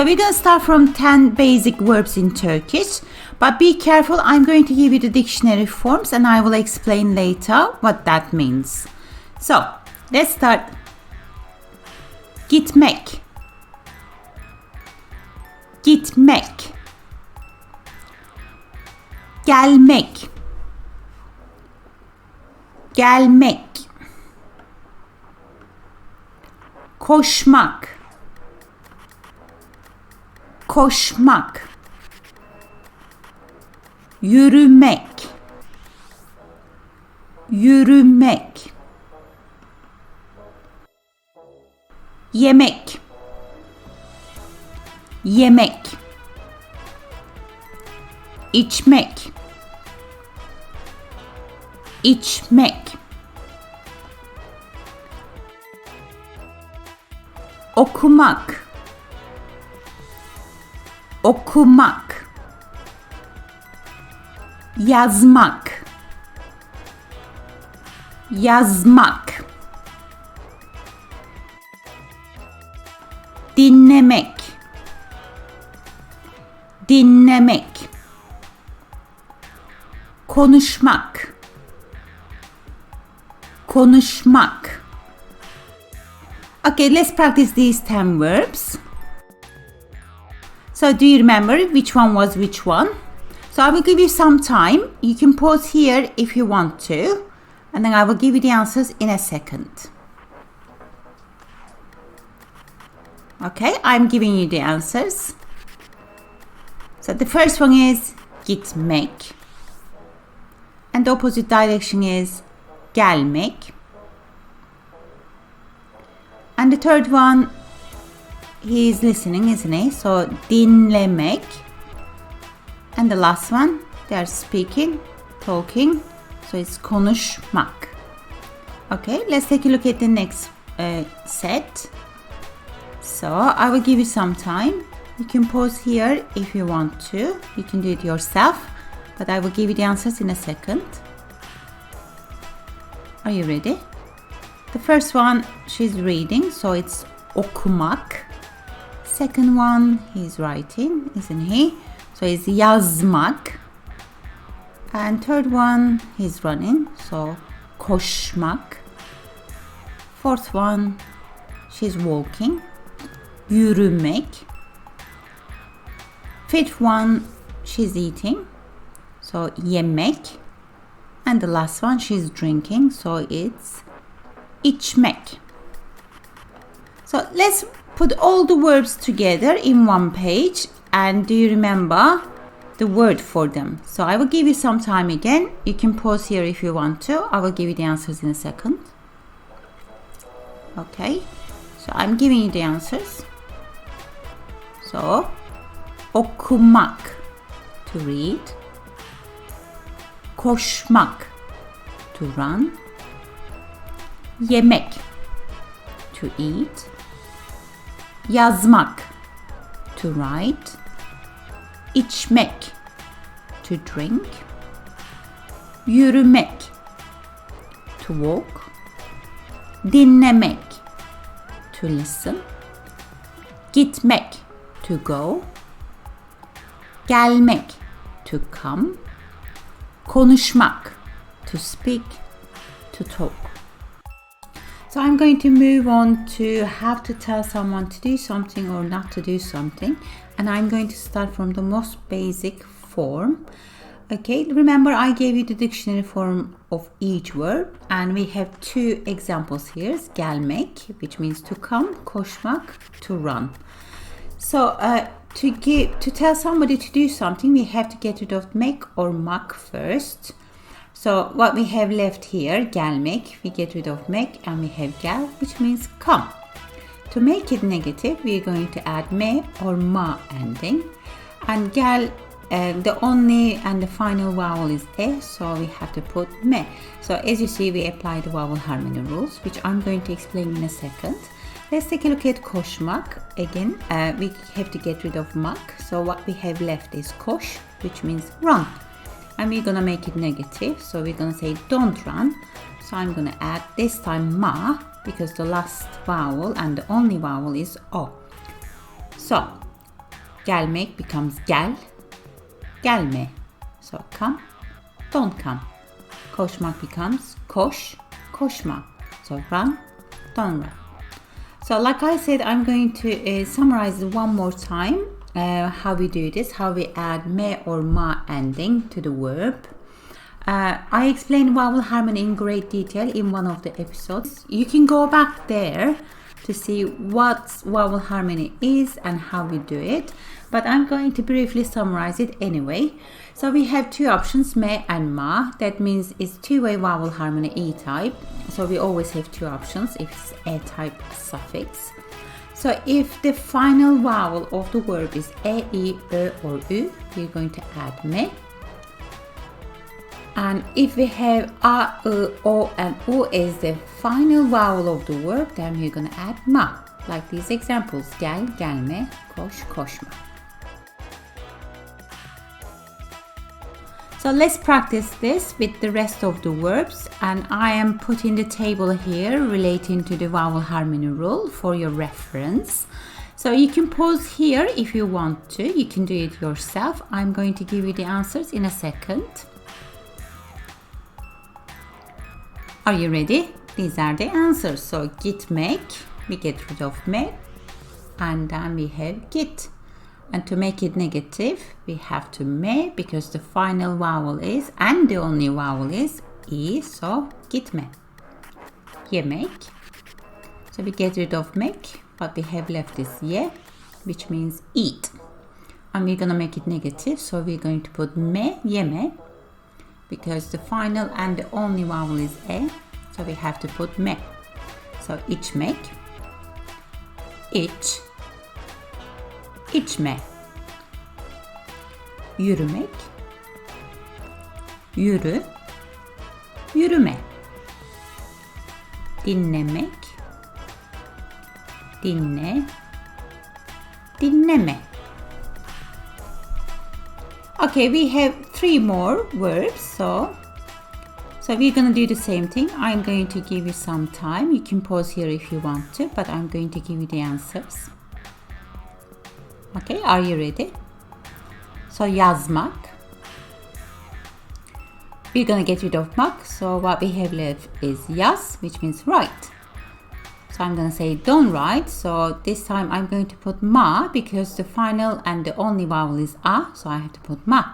we're going to start from 10 basic verbs in Turkish. But be careful, I'm going to give you the dictionary forms and I will explain later what that means. So, let's start. Gitmek. Gitmek. Gelmek. Gelmek. Koşmak. Koşmak. Yürümek. Yürümek. Yemek. Yemek. İçmek. İçmek. Okumak. Okumak. Yazmak. Yazmak. Dinlemek. Dinlemek. Konuşmak. Konuşmak. Okay, let's practice these 10 verbs. So do you remember which one was which one? So I will give you some time. You can pause here if you want to. And then I will give you the answers in a second. Okay, I'm giving you the answers. So the first one is gitmek. And the opposite direction is gelmek. And the third one, he is listening, isn't he? So dinlemek. And the last one, they are speaking, talking. So it's konuşmak. Okay, let's take a look at the next set. So I will give you some time. You can pause here if you want to. You can do it yourself. But I will give you the answers in a second. Are you ready? The first one, she's reading, so it's okumak. Second one, he's writing, isn't he? So it's yazmak. And third one, he's running, so koşmak. Fourth one, she's walking, yürümek. Fifth one, she's eating, so yemek. And the last one, she's drinking, so it's içmek. So let's put all the verbs together in one page. And do you remember the word for them? So I will give you some time again. You can pause here if you want to. I will give you the answers in a second. Okay, so I'm giving you the answers. So okumak, to read. Koşmak, to run. Yemek, to eat. Yazmak, to write. İçmek, to drink. Yürümek, to walk. Dinlemek, to listen. Gitmek, to go. Gelmek, to come. Konuşmak, to speak, to talk. So I'm going to move on to how to tell someone to do something or not to do something. And I'm going to start from the most basic form. Okay, remember I gave you the dictionary form of each verb. And we have two examples here. Gelmek, which means to come. Koşmak, to run. So to tell somebody to do something, we have to get rid of mek or mak first. So what we have left here, gelmek, we get rid of mek and we have gel, which means come. To make it negative, we are going to add me or ma ending. And gel, the only and the final vowel is e, so we have to put me. So as you see, we apply the vowel harmony rules, which I'm going to explain in a second. Let's take a look at koşmak. Again, we have to get rid of mak. So what we have left is koş, which means run. And we're gonna make it negative. So we're gonna say don't run. So I'm gonna add this time ma, because the last vowel and the only vowel is o. So Gelmek becomes gel, gelme. So come, don't come. Koşmak becomes koş, koşma. So run, don't run. So like I said, I'm going to summarize one more time how we do this, how we add me or ma ending to the verb. I explained vowel harmony in great detail in one of the episodes. You can go back there to see what vowel harmony is and how we do it, but I'm going to briefly summarize it anyway. So we have two options, me and ma. That means it's two-way vowel harmony E-type. So we always have two options if it's A-type suffix. So if the final vowel of the verb is E, I, Ö or Ü, we're going to add me. And if we have A, I, O and U as the final vowel of the verb, then we're going to add ma. Like these examples, gel, gelme, koş, koşma. So let's practice this with the rest of the verbs, and I am putting the table here relating to the vowel harmony rule for your reference. So you can pause here if you want to, you can do it yourself. I'm going to give you the answers in a second. Are you ready? These are the answers. So gitmek, we get rid of me, and then we have git. And to make it negative, we have to me because the final vowel is and the only vowel is I, so gitme. Yemek. So we get rid of mek, what we have left is ye, which means eat. And we're going to make it negative, so we're going to put me, yeme, because the final and the only vowel is e, so we have to put me. So içmek, iç, içme. Yürümek, yürü, yürüme. Dinlemek, dinle, dinleme. Okay, we have three more verbs, so we're going to do the same thing. I'm going to give you some time. You can pause here if you want to, but I'm going to give you the answers. Okay, are you ready? So yazmak. We're going to get rid of mak, so what we have left is yaz, which means write. So I'm going to say don't write, so this time I'm going to put ma because the final and the only vowel is a, so I have to put ma.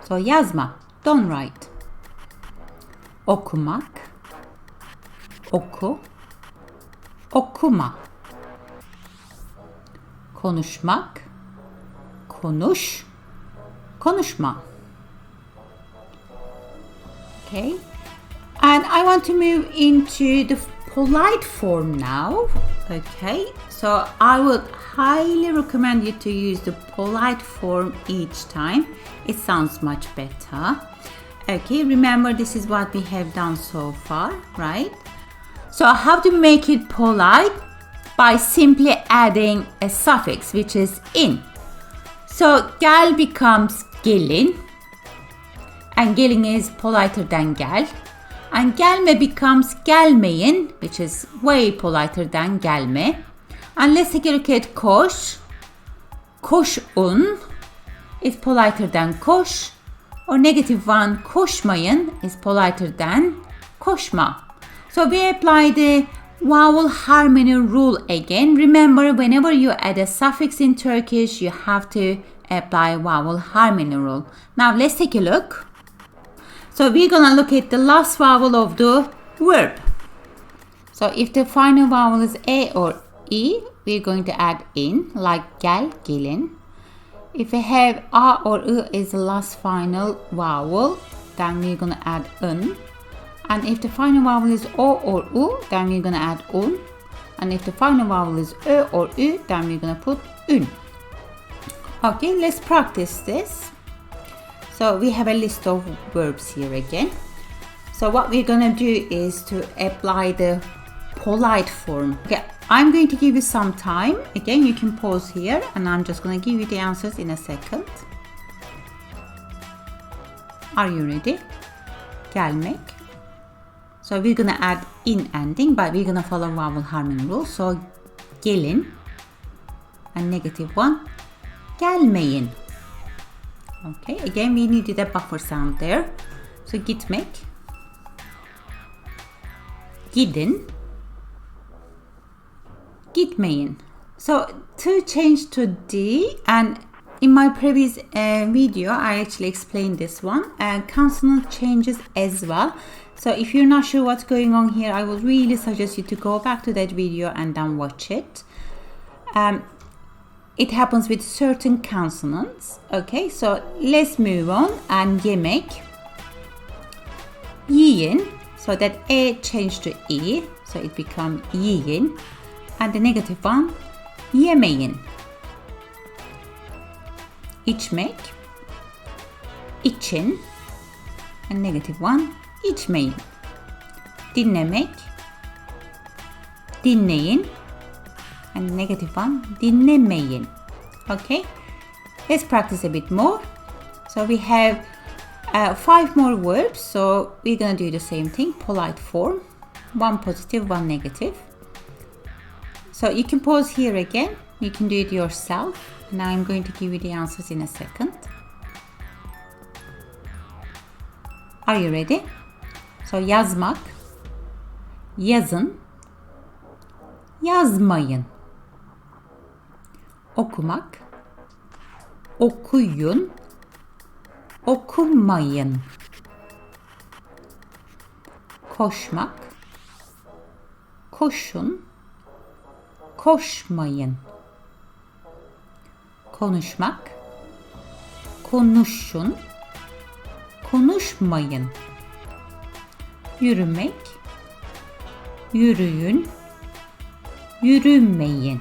So yazma, don't write. Okumak, oku, okuma. Konuşmak, konuş, konuşma. Okay, and I want to move into the polite form now. Okay, so I would highly recommend you to use the polite form each time. It sounds much better. Okay, remember this is what we have done so far, right? So how to make it polite? By simply adding a suffix, which is in. So gel becomes gelin, and gelin is politer than gel. And gelme becomes gelmeyin, which is way politer than gelme. And let's take a look at koş. Koşun is politer than koş. Or negative one, koşmayın is politer than koşma. So we apply the vowel harmony rule again. Remember, whenever you add a suffix in Turkish, you have to apply vowel harmony rule. Now let's take a look. So we're gonna look at the last vowel of the verb. So if the final vowel is a or e, we're going to add in, like gel, gelin. If we have a or ı is the last final vowel, then we're gonna add un. And if the final vowel is o or u, then we're gonna add un. And if the final vowel is ö or ü, then we're gonna put ün. Okay, let's practice this. So we have a list of verbs here again. So what we're gonna do is to apply the polite form. Okay, I'm going to give you some time. Again, you can pause here and I'm just gonna give you the answers in a second. Are you ready? Gelmek. So we're gonna add in ending, but we're gonna follow vowel harmony rule. So gelin and negative one, Gelmeyin. Okay, again we needed a buffer sound there. So gitmek. Gidin. Gitmeyin. So to change to D, and in my previous video I actually explained this one, and consonant changes as well. So if you're not sure what's going on here, I would really suggest you to go back to that video and then watch it. It happens with certain consonants. Okay, so let's move on. And yemek. Yiyin. So that E changed to E. So it becomes yiyin. And the negative one, yemeyin. İçmek. İçin. And negative one, içmeyin. Dinlemek. Dinleyin. And negative one, dinlemeyin. Okay, let's practice a bit more. So we have 5 more verbs, so we're gonna do the same thing, polite form, one positive, one negative. So you can pause here again, you can do it yourself, and I'm going to give you the answers in a second. Are you ready? So yazmak, yazın, yazmayın. Okumak, okuyun, okumayın. Koşmak, koşun, koşmayın. Konuşmak, konuşun, konuşmayın. Yürümek, yürüyün, yürümeyin.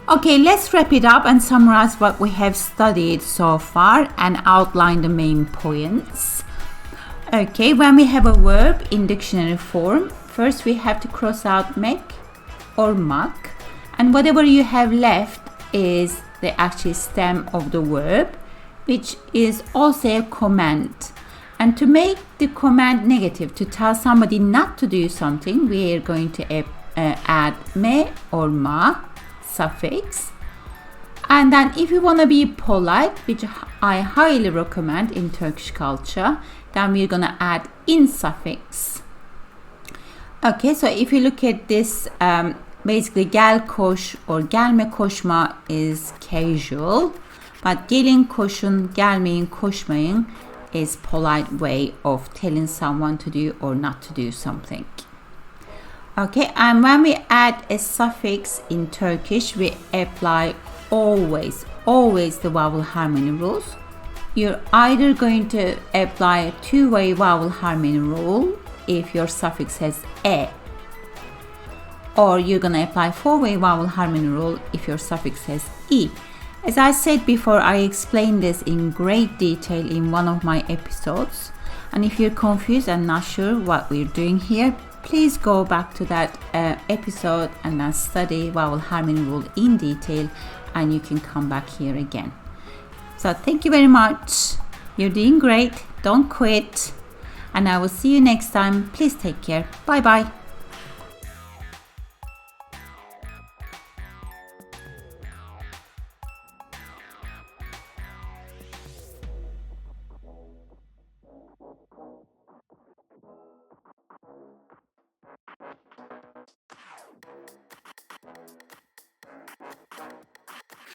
Okay, let's wrap it up and summarize what we have studied so far and outline the main points. Okay, when we have a verb in dictionary form, first we have to cross out mek or mak, and whatever you have left is the actual stem of the verb, which is also a command. And to make the command negative, to tell somebody not to do something, we are going to add me or ma suffix. And then if you want to be polite, which I highly recommend in Turkish culture, then we're going to add in suffix. Okay, so if you look at this, basically gel koş or gelme koşma is casual, but gelin koşun, gelmeyin koşmayın is polite way of telling someone to do or not to do something. Okay, and when we add a suffix in Turkish, we apply always the vowel harmony rules. You're either going to apply a two-way vowel harmony rule if your suffix has e, or you're going to apply four-way vowel harmony rule if your suffix has e. As I said before, I explained this in great detail in one of my episodes, and if you're confused and not sure what we're doing here, please go back to that episode and then study vowel harmony rule in detail, and you can come back here again. So thank you very much. You're doing great. Don't quit. And I will see you next time. Please take care. Bye bye.